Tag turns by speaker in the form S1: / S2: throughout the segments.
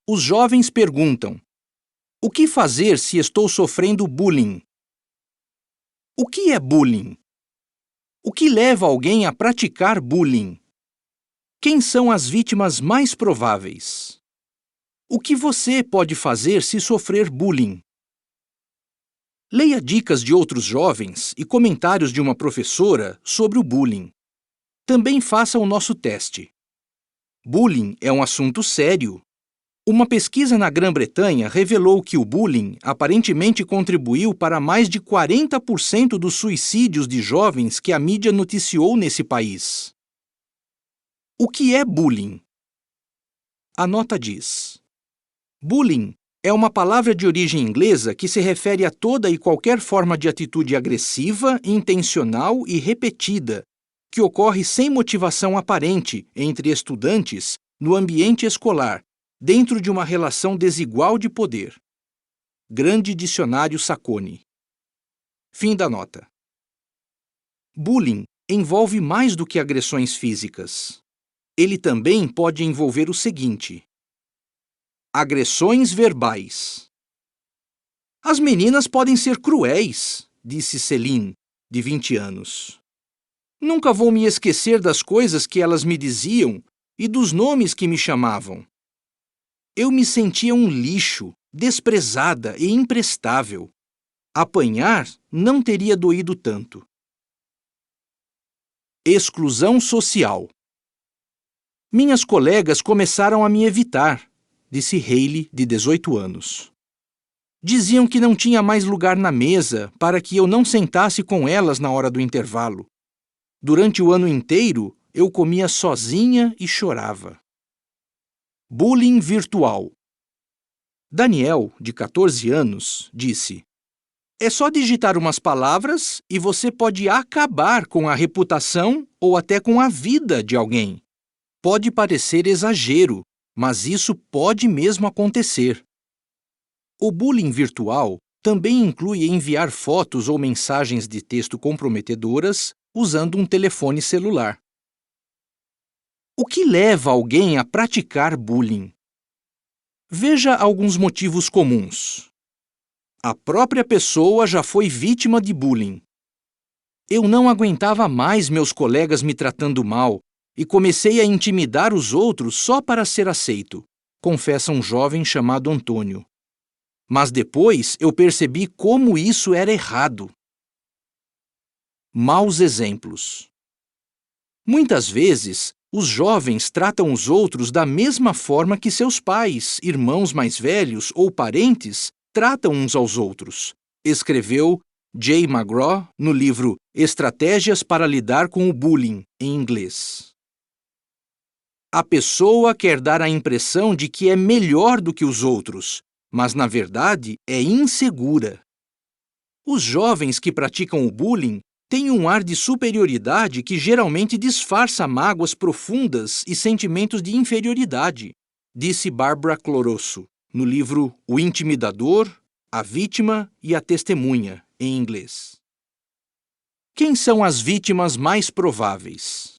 S1: Os jovens perguntam: o que fazer se estou sofrendo bullying? O que é bullying? O que leva alguém a praticar bullying? Quem são as vítimas mais prováveis? O que você pode fazer se sofrer bullying? Leia dicas de outros jovens e comentários de uma professora sobre o bullying. Também faça o nosso teste. Bullying é um assunto sério. Uma pesquisa na Grã-Bretanha revelou que o bullying aparentemente contribuiu para mais de 40% dos suicídios de jovens que a mídia noticiou nesse país. O que é bullying? A nota diz: bullying é uma palavra de origem inglesa que se refere a toda e qualquer forma de atitude agressiva, intencional e repetida, que ocorre sem motivação aparente entre estudantes no ambiente escolar, dentro de uma relação desigual de poder. Grande Dicionário Sacconi. Fim da nota. Bullying envolve mais do que agressões físicas. Ele também pode envolver o seguinte: agressões verbais. As meninas podem ser cruéis, disse Celine, de 20 anos. Nunca vou me esquecer das coisas que elas me diziam e dos nomes que me chamavam. Eu me sentia um lixo, desprezada e imprestável. Apanhar não teria doído tanto. Exclusão social. Minhas colegas começaram a me evitar, disse Hayley, de 18 anos. Diziam que não tinha mais lugar na mesa para que eu não sentasse com elas na hora do intervalo. Durante o ano inteiro, eu comia sozinha e chorava. Bullying virtual. Daniel, de 14 anos, disse: é só digitar umas palavras e você pode acabar com a reputação ou até com a vida de alguém. Pode parecer exagero, mas isso pode mesmo acontecer. O bullying virtual também inclui enviar fotos ou mensagens de texto comprometedoras usando um telefone celular. O que leva alguém a praticar bullying? Veja alguns motivos comuns. A própria pessoa já foi vítima de bullying. Eu não aguentava mais meus colegas me tratando mal e comecei a intimidar os outros só para ser aceito, confessa um jovem chamado Antônio. Mas depois eu percebi como isso era errado. Maus exemplos. Muitas vezes, os jovens tratam os outros da mesma forma que seus pais, irmãos mais velhos ou parentes tratam uns aos outros, escreveu Jay McGraw no livro Estratégias para lidar com o bullying, em inglês. A pessoa quer dar a impressão de que é melhor do que os outros, mas na verdade é insegura. Os jovens que praticam o bullying têm um ar de superioridade que geralmente disfarça mágoas profundas e sentimentos de inferioridade, disse Barbara Clorosso, no livro O Intimidador, a Vítima e a Testemunha, em inglês. Quem são as vítimas mais prováveis?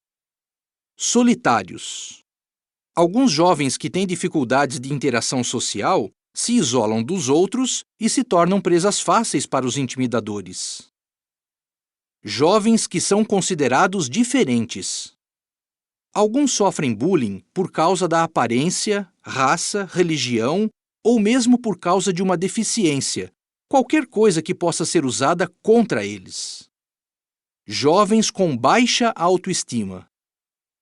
S1: Solitários. Alguns jovens que têm dificuldades de interação social se isolam dos outros e se tornam presas fáceis para os intimidadores. Jovens que são considerados diferentes. Alguns sofrem bullying por causa da aparência, raça, religião ou mesmo por causa de uma deficiência, qualquer coisa que possa ser usada contra eles. Jovens com baixa autoestima.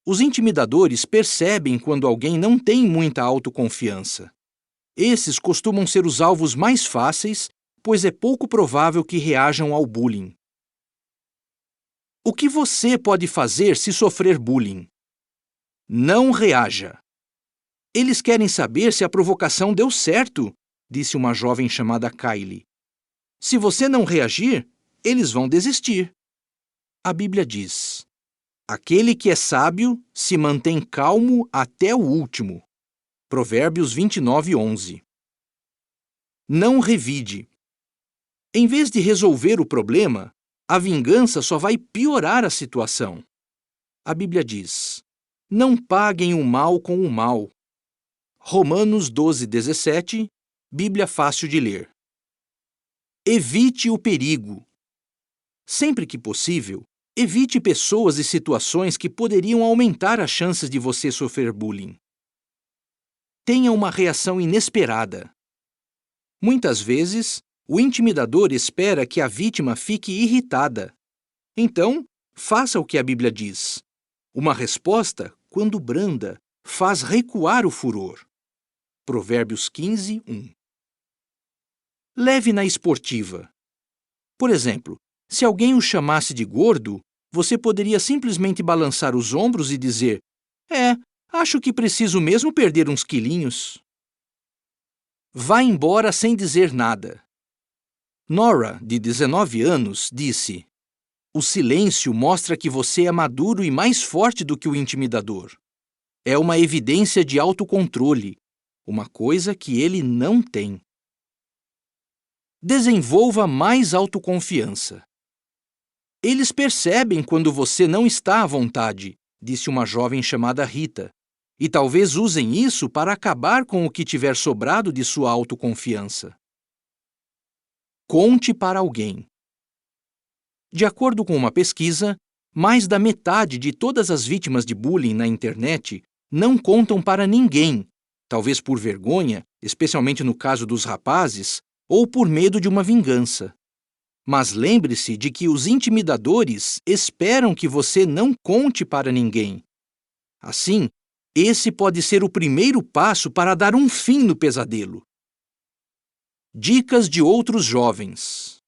S1: Os intimidadores percebem quando alguém não tem muita autoconfiança. Esses costumam ser os alvos mais fáceis, pois é pouco provável que reajam ao bullying. O que você pode fazer se sofrer bullying? Não reaja. Eles querem saber se a provocação deu certo, disse uma jovem chamada Kylie. Se você não reagir, eles vão desistir. A Bíblia diz: aquele que é sábio se mantém calmo até o último. Provérbios 29:11. Não revide. Em vez de resolver o problema, a vingança só vai piorar a situação. A Bíblia diz: não paguem o mal com o mal. Romanos 12:17, Bíblia fácil de ler. Evite o perigo. Sempre que possível, evite pessoas e situações que poderiam aumentar as chances de você sofrer bullying. Tenha uma reação inesperada. Muitas vezes, o intimidador espera que a vítima fique irritada. Então, faça o que a Bíblia diz. Uma resposta, quando branda, faz recuar o furor. Provérbios 15:1. Leve na esportiva. Por exemplo, se alguém o chamasse de gordo, você poderia simplesmente balançar os ombros e dizer: acho que preciso mesmo perder uns quilinhos. Vá embora sem dizer nada. Nora, de 19 anos, disse: o silêncio mostra que você é maduro e mais forte do que o intimidador. É uma evidência de autocontrole, uma coisa que ele não tem. Desenvolva mais autoconfiança. Eles percebem quando você não está à vontade, disse uma jovem chamada Rita, e talvez usem isso para acabar com o que tiver sobrado de sua autoconfiança. Conte para alguém. De acordo com uma pesquisa, mais da metade de todas as vítimas de bullying na internet não contam para ninguém, talvez por vergonha, especialmente no caso dos rapazes, ou por medo de uma vingança. Mas lembre-se de que os intimidadores esperam que você não conte para ninguém. Assim, esse pode ser o primeiro passo para dar um fim no pesadelo. Dicas de outros jovens.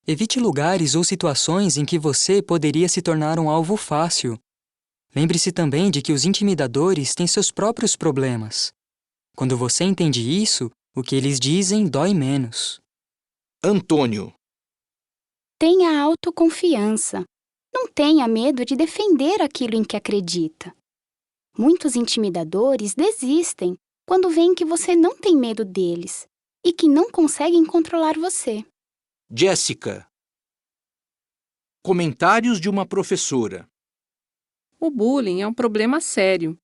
S2: Evite lugares ou situações em que você poderia se tornar um alvo fácil. Lembre-se também de que os intimidadores têm seus próprios problemas. Quando você entende isso, o que eles dizem dói menos.
S1: Antônio.
S3: Tenha autoconfiança. Não tenha medo de defender aquilo em que acredita. Muitos intimidadores desistem quando veem que você não tem medo deles e que não conseguem controlar você.
S1: Jéssica. Comentários de uma professora.
S4: O bullying é um problema sério.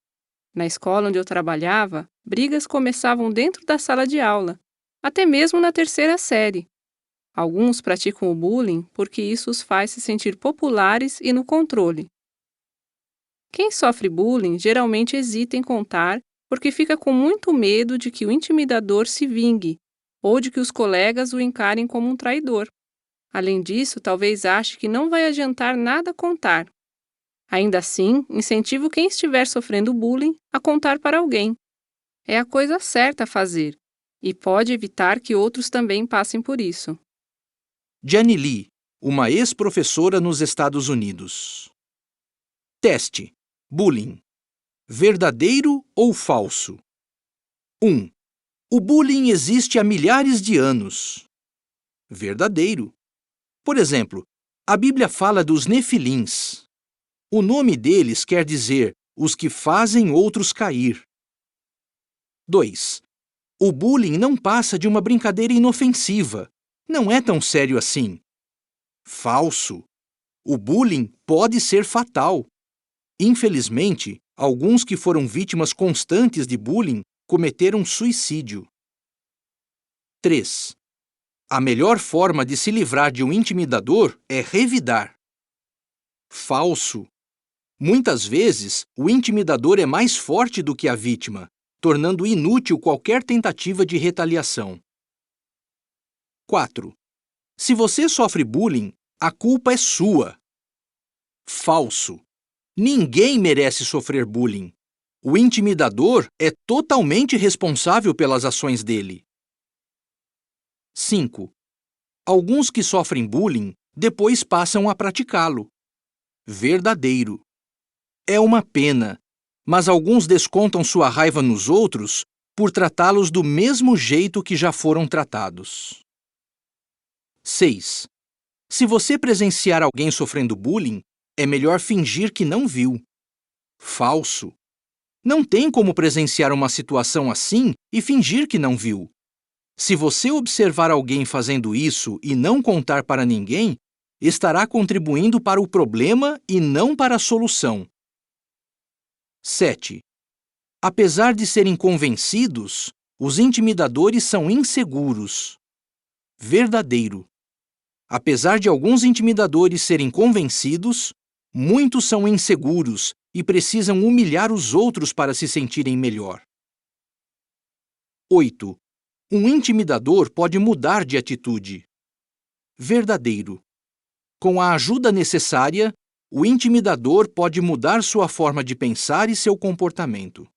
S4: Na escola onde eu trabalhava, brigas começavam dentro da sala de aula, até mesmo na terceira série. Alguns praticam o bullying porque isso os faz se sentir populares e no controle. Quem sofre bullying geralmente hesita em contar porque fica com muito medo de que o intimidador se vingue ou de que os colegas o encarem como um traidor. Além disso, talvez ache que não vai adiantar nada contar. Ainda assim, incentivo quem estiver sofrendo bullying a contar para alguém. É a coisa certa a fazer e pode evitar que outros também passem por isso.
S1: Jenny Lee, uma ex-professora nos Estados Unidos. Teste. Bullying. Verdadeiro ou falso? 1. O bullying existe há milhares de anos. Verdadeiro. Por exemplo, a Bíblia fala dos nefilins. O nome deles quer dizer os que fazem outros cair. 2. O bullying não passa de uma brincadeira inofensiva. Não é tão sério assim. Falso. O bullying pode ser fatal. Infelizmente, alguns que foram vítimas constantes de bullying cometeram suicídio. 3. A melhor forma de se livrar de um intimidador é revidar. Falso. Muitas vezes, o intimidador é mais forte do que a vítima, tornando inútil qualquer tentativa de retaliação. 4. Se você sofre bullying, a culpa é sua. Falso. Ninguém merece sofrer bullying. O intimidador é totalmente responsável pelas ações dele. 5. Alguns que sofrem bullying depois passam a praticá-lo. Verdadeiro. É uma pena, mas alguns descontam sua raiva nos outros por tratá-los do mesmo jeito que já foram tratados. 6. Se você presenciar alguém sofrendo bullying, é melhor fingir que não viu. Falso. Não tem como presenciar uma situação assim e fingir que não viu. Se você observar alguém fazendo isso e não contar para ninguém, estará contribuindo para o problema e não para a solução. 7. Apesar de serem convencidos, os intimidadores são inseguros. Verdadeiro. Apesar de alguns intimidadores serem convencidos, muitos são inseguros e precisam humilhar os outros para se sentirem melhor. 8. Um intimidador pode mudar de atitude. Verdadeiro. Com a ajuda necessária, o intimidador pode mudar sua forma de pensar e seu comportamento.